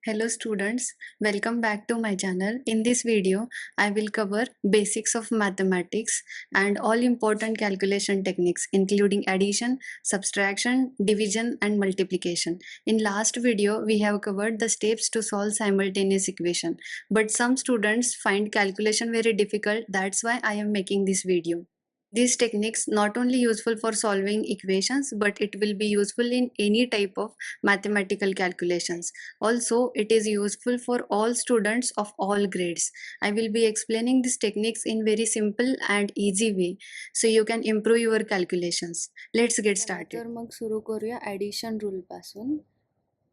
Hello students, welcome back to my channel. In this video, I will cover basics of mathematics and all important calculation techniques including addition, subtraction, division and multiplication. In last video, we have covered the steps to solve simultaneous equation. But some students find calculation very difficult. That's why I am making this video. These techniques not only useful for solving equations, but it will be useful in any type of mathematical calculations. Also, it is useful for all students of all grades. I will be explaining these techniques in very simple and easy way so you can improve your calculations. Let's get started. तर मग सुरू करूया addition रूलपासून.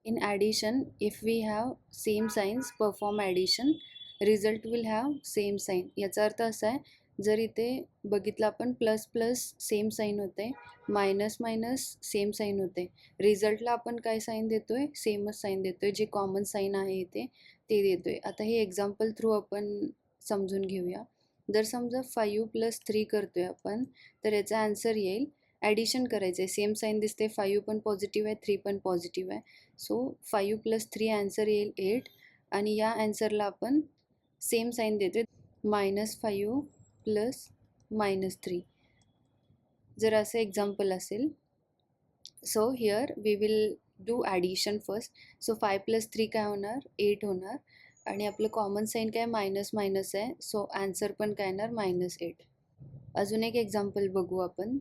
In addition if we have same signs perform addition result will have same sign. याचा अर्थ असा आहे, जर इथे बघितलं आपण प्लस प्लस सेम साईन होते, मायनस मायनस सेम साईन होते, रिझल्टला आपण काय साईन देतोय, सेमच साईन देतोय, जे कॉमन साईन आहे इथे ते देतोय. आता हे एक्झाम्पल थ्रू आपण समजून घेऊया. जर समजा 5 + 3 करतोय आपण, तर याचा आन्सर येईल, ॲडिशन करायचं आहे, सेम साईन दिसते, 5 पण पॉझिटिव्ह आहे, 3 पण पॉझिटिव्ह आहे. सो 5 + 3 आन्सर येईल 8 आणि या आन्सरला आपण सेम साईन देतोय -5 + -3. जर असं एक्झाम्पल असेल, so here we will do addition first. So 5 + 3 काय होणार, 8 होणार आणि आपलं कॉमन साईन काय मायनस मायनस आहे, सो आन्सर पण काय येणार -8. अजून एक एक्झाम्पल बघू आपण.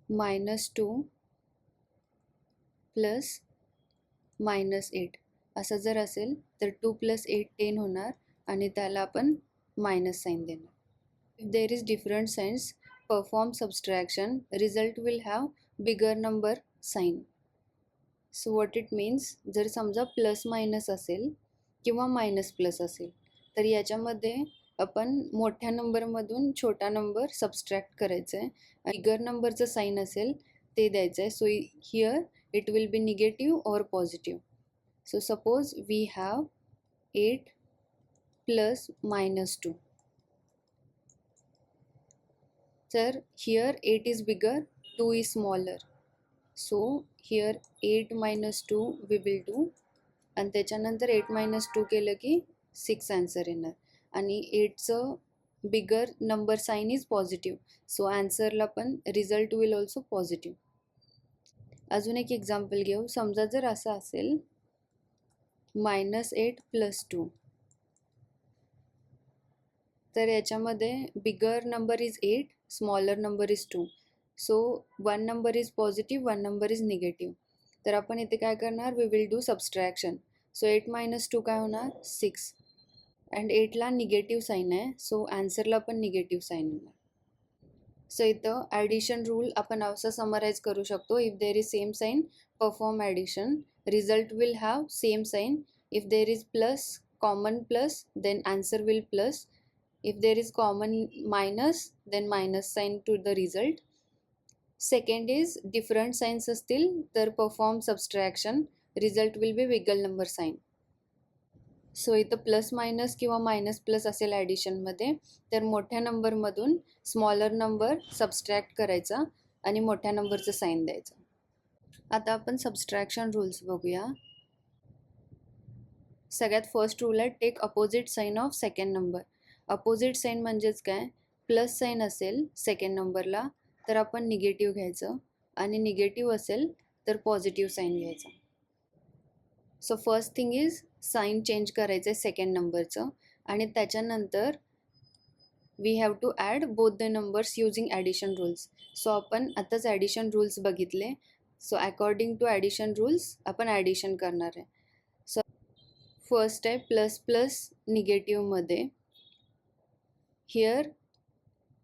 -2 + -8 असं जर असेल तर 2 + 8 10 होणार आणि त्याला आपण मायनस साईन देणार. If there is different signs perform subtraction result will have bigger number sign. So what it means, जर समजा प्लस मायनस असेल किंवा मायनस प्लस असेल, तर याच्यामध्ये आपण मोठ्या नंबरमधून छोटा नंबर सबस्ट्रॅक्ट करायचं आहे. बिगर नंबरचं साईन असेल ते द्यायचं आहे. So here it will be negative or positive. So suppose we have 8 + -2. So here 8 is bigger, 2 is smaller. So here 8 - 2 we will do आणि त्याच्यानंतर 8 - 2 केलं की 6 आन्सर येणार आणि 8चं bigger number sign is positive, so आन्सरला पण रिझल्ट विल ऑल्सो पॉझिटिव्ह. अजून एक एक्झाम्पल घेऊ. समजा जर असं असेल -8 + 2, तर याच्यामध्ये bigger number is 8, smaller number is 2. So 1 number is positive, 1 number is negative. तर आपण इथे काय करणार, we will do subtraction. So 8 - 2 काय होणार, 6 अँड 8ला निगेटिव्ह साईन आहे, सो आन्सरला पण निगेटिव्ह साईन होणार. सो इथं ॲडिशन रूल आपण असं समराईज करू शकतो. If there is same sign perform addition result will have same sign. If there is plus common plus then answer will plus. If there is common minus then minus sign to the result. Second is different signs असतील तर perform subtraction result will be bigger number sign. So इथं plus minus किंवा minus plus असेल ॲडिशनमध्ये, तर मोठ्या नंबरमधून smaller number subtract करायचा आणि मोठ्या नंबरचं साईन द्यायचं. आता आपण सबस्ट्रॅक्शन रूल्स बघूया. सगळ्यात फर्स्ट रूल आहे, take opposite sign of second number. Opposite sign म्हणजेच काय, प्लस साईन असेल सेकंड नंबरला तर आपण निगेटिव्ह घ्यायचं आणि निगेटिव्ह असेल तर पॉझिटिव्ह साईन घ्यायचं. So first thing is sign change करायचं आहे सेकंड नंबरचं आणि त्याच्यानंतर we have to add both the numbers using addition rules. So आपण आताच ॲडिशन रूल्स बघितले. So according to addition rules आपण ॲडिशन करणार आहे. सो फर्स्ट आहे प्लस प्लस निगेटिव्हमध्ये. हिअर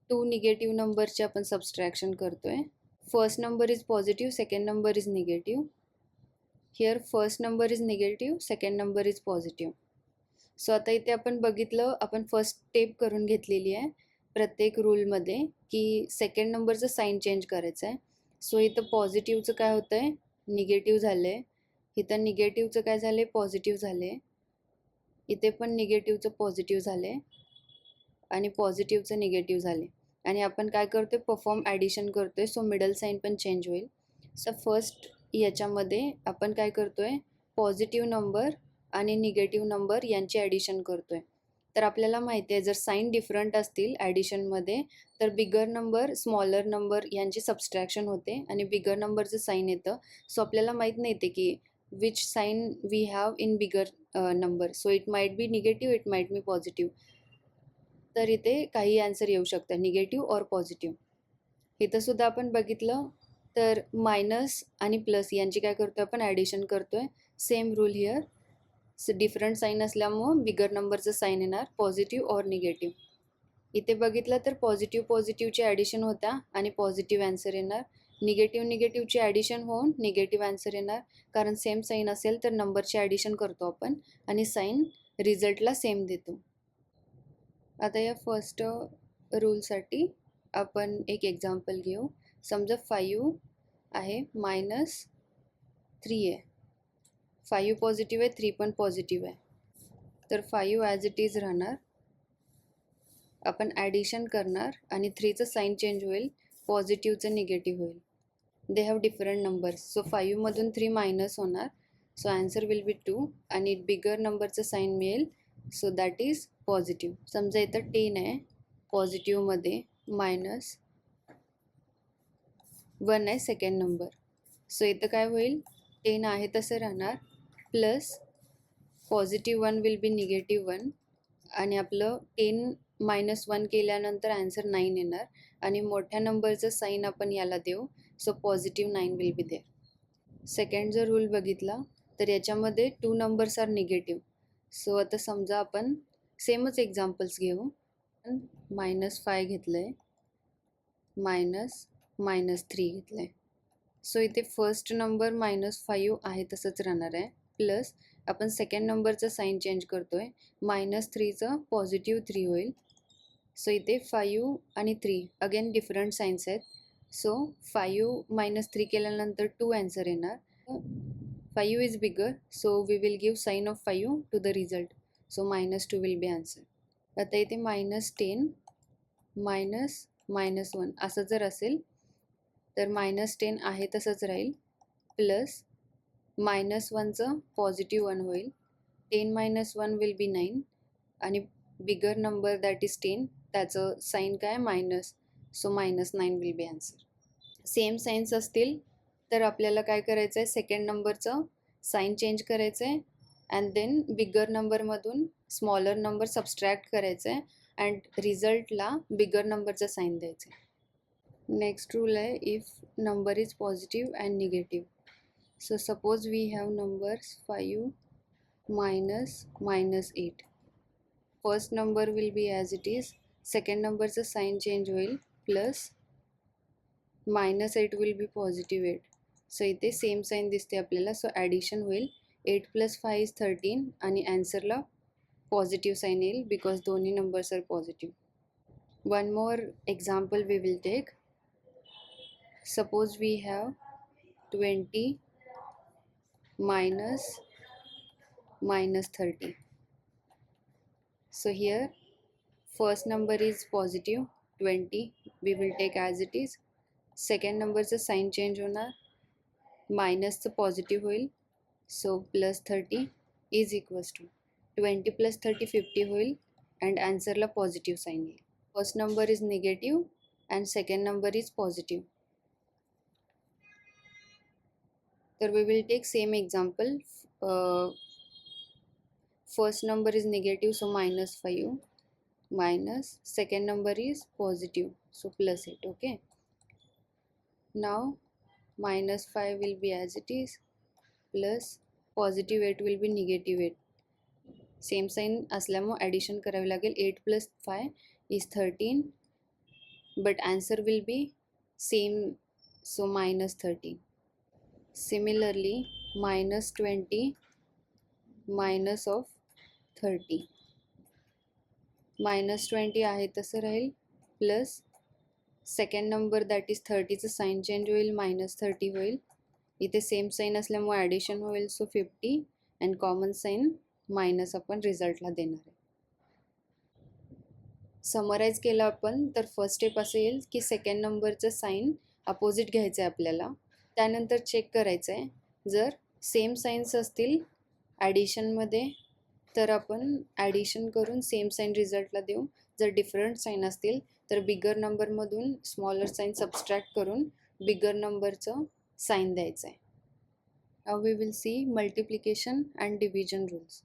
2 निगेटिव्ह नंबरचे आपण सबस्ट्रॅक्शन करतो आहे. First number is positive, second number is negative. Here first number is negative, second number is positive. So आता इथे आपण बघितलं, आपण फर्स्ट स्टेप करून घेतलेली आहे प्रत्येक रूलमध्ये की सेकंड नंबरचं साईन चेंज करायचं आहे. सो इथं पॉझिटिव्हचं काय होतं आहे, निगेटिव्ह झालं आहे. इथं निगेटिव्हचं काय झालं आहे, पॉझिटिव्ह झालं आहे. इथे पण निगेटिव्हचं पॉझिटिव्ह झालं आहे आणि पॉझिटिव्हचं निगेटिव्ह झाले आणि आपण काय करतो आहे, परफॉर्म ॲडिशन करतो आहे. सो मिडल साईन पण चेंज होईल. सो फर्स्ट याच्यामध्ये आपण काय करतो आहे, पॉझिटिव्ह नंबर आणि निगेटिव्ह नंबर यांची ॲडिशन करतो आहे. तर आपल्याला माहिती आहे जर साईन डिफरंट असतील ॲडिशनमध्ये तर बिगर नंबर स्मॉलर नंबर यांची सबस्ट्रॅक्शन होते आणि बिगर नंबरचं साईन येतं. सो आपल्याला माहीत नाही ते की which sign we have in bigger number. So it might be negative, it might be positive. तर इथे काही आन्सर येऊ शकतं निगेटिव्ह ऑर पॉझिटिव्ह. इथं सुद्धा आपण बघितलं तर मायनस आणि प्लस यांची काय करतो आपण ॲडिशन करतो आहे. Same rule here. Different sign असल्यामुळं बिगर नंबरचं साईन येणार पॉझिटिव्ह ऑर निगेटिव्ह. इथे बघितलं तर पॉझिटिव्हची ॲडिशन होत्या आणि पॉझिटिव्ह आन्सर येणार. निगेटिव्हची ॲडिशन होऊन निगेटिव्ह आन्सर येणार कारण सेम साईन असेल तर नंबरची ॲडिशन करतो आपण आणि साईन रिझल्टला सेम देतो. आता या फर्स्ट रूलसाठी आपण एक एक्झाम्पल घेऊ. समजा 5 आहे -3 आहे. 5 पॉझिटिव्ह आहे, 3 पण पॉझिटिव्ह आहे. तर 5 ॲज इट इज राहणार. आपण ॲडिशन करणार आणि 3चं साईन चेंज होईल, पॉझिटिव्हचं निगेटिव्ह होईल. They have different numbers. So 5मधून 3 मायनस होणार. सो आन्सर विल बी 2 आणि बिगर नंबरचं साईन मिळेल. So that is positive. समजा इथं 10 आहे पॉझिटिव्हमध्ये -1 आहे सेकंड नंबर. सो इथं काय होईल 10 आहे तसं राहणार प्लस +1 विल बी -1 आणि आपलं 10 -1 केल्यानंतर आन्सर 9 येणार आणि मोठ्या नंबरचं साईन आपण याला देऊ. So +9 will be there. Second जर रूल बघितला तर याच्यामध्ये 2 नंबर्स आर निगेटिव्ह. सो आता समजा आपण सेमच एक्झाम्पल्स घेऊ. -5 घेतलं आहे -3 घेतलं आहे. सो इथे फर्स्ट नंबर -5 आहे तसंच राहणार आहे प्लस आपण सेकंड नंबरचं साईन चेंज करतो आहे. -3चं +3 होईल. सो इथे 5 आणि 3 अगेन डिफरंट साईन्स आहेत. सो 5 - 3 केल्यानंतर 2 आन्सर येणार. 5 is bigger so we will give sign of 5 to the result. So -2 will be answer. आता इथे -10 -1 असं जर असेल तर -10 आहे तसंच राहील प्लस -1चं +1 होईल. 10 - 1 विल बी 9 आणि बिगर नंबर दॅट इज 10 त्याचं साईन काय minus. So -9 will be answer. Same signs असतील तर आपल्याला काय करायचं आहे सेकंड नंबरचं साईन चेंज करायचं आहे अँड देन बिगर नंबरमधून स्मॉलर नंबर सबस्ट्रॅक्ट करायचं आहे अँड रिझल्टला बिगर नंबरचं साईन द्यायचं आहे. नेक्स्ट रूल आहे if number is positive and negative. So suppose we have numbers 5 -8. First number will be as it is. Second numberचं sign change होईल plus -8 will be +8. So इथे same sine दिसते आपल्याला. So addition होईल. 8 + 5 is 13 आणि आन्सरला positive sign येईल because दोन्ही numbers are positive. One more example we will take. Suppose we have 20 -30. So here first number is positive 20, we will take as it is. Second numberचं sign change होणार, मायनसचं positive होईल. So +30 is equals to 20 + 30 50 होईल and आन्सरला positive sign येईल. First number is negative and second number is positive. तर we will take same example. First number is negative, so -5 minus second number is positive, so +8. Okay, now -5 will be as it is plus +8 will be -8. Same sign असल्यामुळे addition करावी लागेल. 8 + 5 is 13 but answer will be same, so -13. Similarly -20 minus of 30. -20 आहे तसं राहील plus second number that is 30चं sign change होईल -30 होईल. इथे सेम साईन असल्यामुळे ॲडिशन होईल. So 50 and common sign minus आपण रिझल्टला देणार आहे. समराईज केलं आपण तर फर्स्ट स्टेप असं येईल की सेकंड नंबरचं साईन अपोजिट घ्यायचं आहे आपल्याला. त्यानंतर चेक करायचं आहे जर सेम साईन्स असतील ॲडिशनमध्ये तर आपण ॲडिशन करून सेम साईन रिझल्टला देऊ. जर डिफरंट साईन असतील तर बिगर नंबरमधून स्मॉलर साईन सबस्ट्रॅक्ट करून बिगर नंबरचं साईन द्यायचं आहे. Now we will see multiplication and division rules.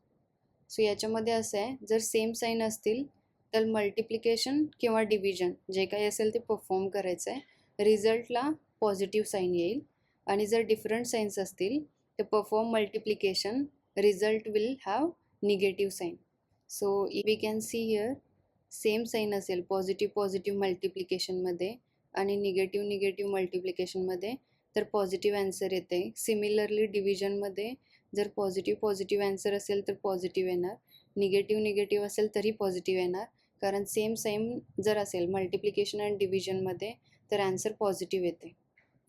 So याच्यामध्ये असं आहे, जर सेम साईन असतील तर मल्टिप्लिकेशन किंवा डिव्हिजन जे काही असेल ते परफॉर्म करायचं आहे. रिझल्टला पॉझिटिव्ह साईन येईल. आणि जर डिफरंट साईन्स असतील तर perform multiplication, result will have negative sign. So we can see here same sign असेल पॉझिटिव्ह मल्टिप्लिकेशनमध्ये आणि निगेटिव्ह मल्टिप्लिकेशनमध्ये तर पॉझिटिव्ह ॲन्सर येते. सिमिलरली डिव्हिजनमध्ये जर पॉझिटिव्ह ॲन्सर असेल तर पॉझिटिव्ह येणार, निगेटिव्ह असेल तरी पॉझिटिव्ह येणार, कारण सेम जर असेल मल्टिप्लिकेशन अँड डिव्हिजनमध्ये तर ॲन्सर पॉझिटिव्ह येते.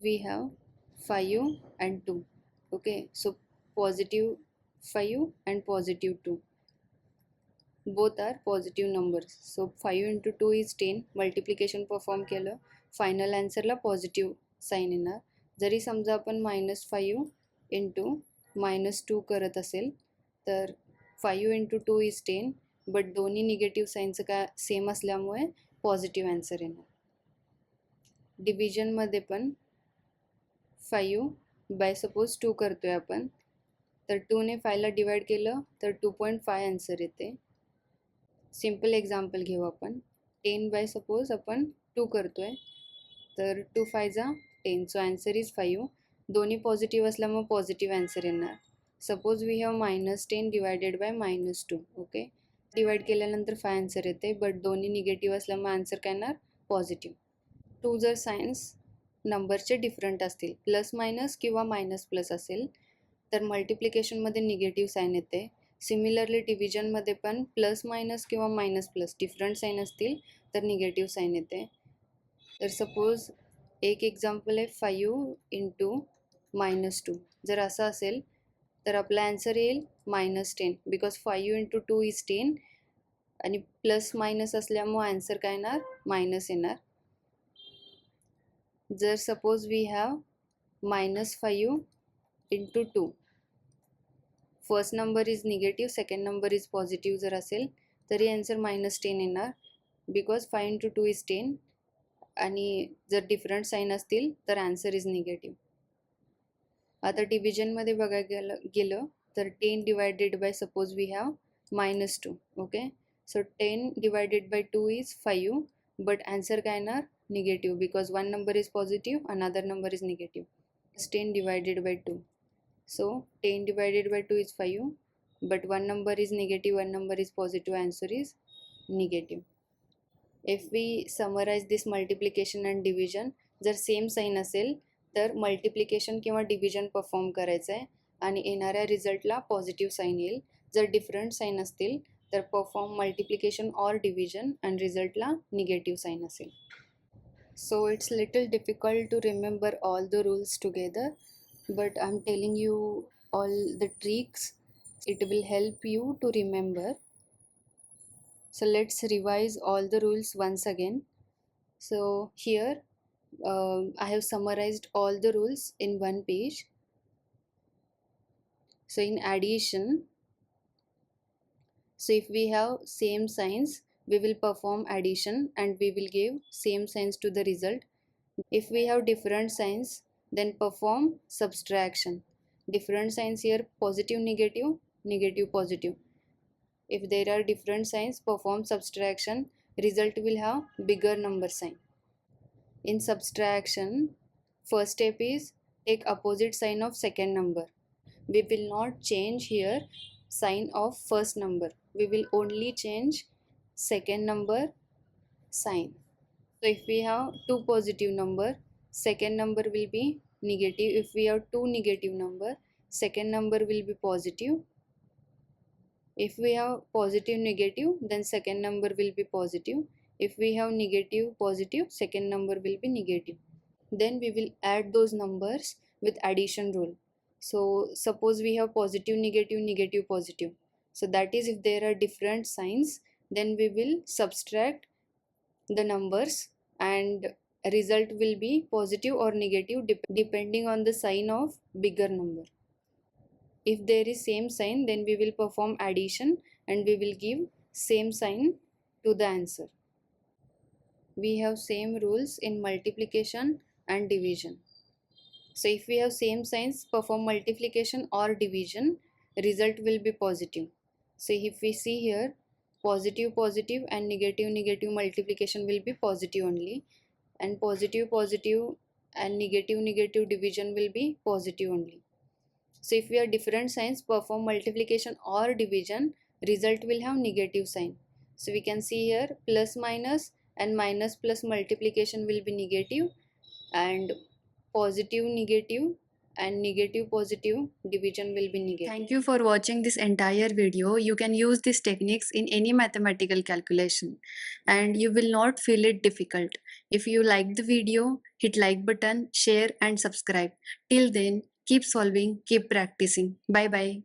We have 5 and 2. Okay, so +5 and +2. Both are positive numbers. So 5 into 2 is 10. Multiplication perform केलं, फायनल ॲन्सरला पॉझिटिव्ह साईन येणार. जरी समजा आपण -5 इंटू -2 करत असेल तर 5 into 2 is 10, बट दोन्ही निगेटिव्ह साईनचं काय सेम असल्यामुळे पॉझिटिव्ह ॲन्सर येणार. डिव्हिजनमध्ये पण 5 बाय सपोज 2 करतोय आपण, तर 2ने 5ला डिवाइड केलं तर 2.5 ॲन्सर येते. सिम्पल एक्झाम्पल घेऊ आपण. 10 बाय सपोज आपण 2 करतोय तर 2 5 जा 10, सो ॲन्सर इज 5. दोन्ही पॉझिटिव्ह असल्यामुळे पॉझिटिव्ह ॲन्सर येणार. Suppose we have -10 divided by -2. Okay, divide केल्यानंतर 5 ॲन्सर येते, बट दोन्ही निगेटिव्ह असल्यामुळे ॲन्सर काय येणार पॉझिटिव्ह. 2 जर सायन्स नंबरचे डिफरंट असतील, प्लस मायनस किंवा मायनस प्लस असेल तर मल्टिप्लिकेशनमध्ये निगेटिव्ह साईन येते. सिमिलरली डिव्हिजनमध्ये पण प्लस मायनस किंवा मायनस प्लस डिफरंट साईन असतील तर निगेटिव्ह साईन येते. तर सपोज एक एक्झाम्पल आहे 5 इंटू -2. जर असं असेल तर आपला ॲन्सर येईल -10, बिकॉज 5 इंटू 2 इज 10 आणि प्लस मायनस असल्यामुळे ॲन्सर काय येणार मायनस येणार. जर suppose we have -5 into 2, first number is negative, second number is positive जर असेल तरी ॲन्सर -10 येणार, बिकॉज 5 इंटू 2 इज 10 आणि जर डिफरंट साईन असतील तर ॲन्सर इज निगेटिव्ह. आता डिव्हिजनमध्ये बघायला गेलं तर 10 divided by suppose we have -2. Okay, so 10 divided by 2 is 5, but answer काय येणार negative, because one number is positive, another number is negative. 10 divided by 2. So 10 divided by 2 is 5, but one number is negative, one number is positive, answer is negative. If we summarize this multiplication and division, जर same sign असेल तर multiplication किंवा division perform करायचं आहे आणि येणाऱ्या रिझल्टला positive sign येईल. जर डिफरंट साईन असतील तर परफॉर्म मल्टिप्लिकेशन ऑर डिव्हिजन आणि रिझल्टला निगेटिव्ह साईन असेल. So it's little difficult to remember all the rules together, but I'm telling you all the tricks. It will help you to remember. So let's revise all the rules once again. So here I have summarized all the rules in one page. So in addition, so if we have same signs, we will perform addition and we will give same signs to the result. If we have different signs, then perform subtraction. Different signs here, positive, negative, positive. If there are different signs, perform subtraction. Result will have bigger number sign. In subtraction, first step is take opposite sign of second number. We will not change here sign of first number. We will only change second number sign. So if we have two positive number, second number will be negative. If we have two negative number, second number will be positive. If we have positive negative, then second number will be positive. If we have negative positive, second number will be negative. Then we will add those numbers with addition rule. So suppose we have positive, negative, positive. So that is, if there are different signs, then we will subtract the numbers and result will be positive or negative depending on the sign of bigger number. If there is same sign, then we will perform addition and we will give same sign to the answer. We have same rules in multiplication and division. So if we have same signs, perform multiplication or division, result will be positive. So if we see here, positive positive and negative negative multiplication will be positive only, and positive positive and negative negative division will be positive only. So if we have different signs, perform multiplication or division, result will have negative sign. So we can see here plus minus and minus plus multiplication will be negative, and positive negative and negative positive division will be negative. Thank you for watching this entire video. You can use these techniques in any mathematical calculation and you will not feel it difficult. If you like the video, hit like button, share and subscribe. Till then, keep solving, keep practicing. Bye bye.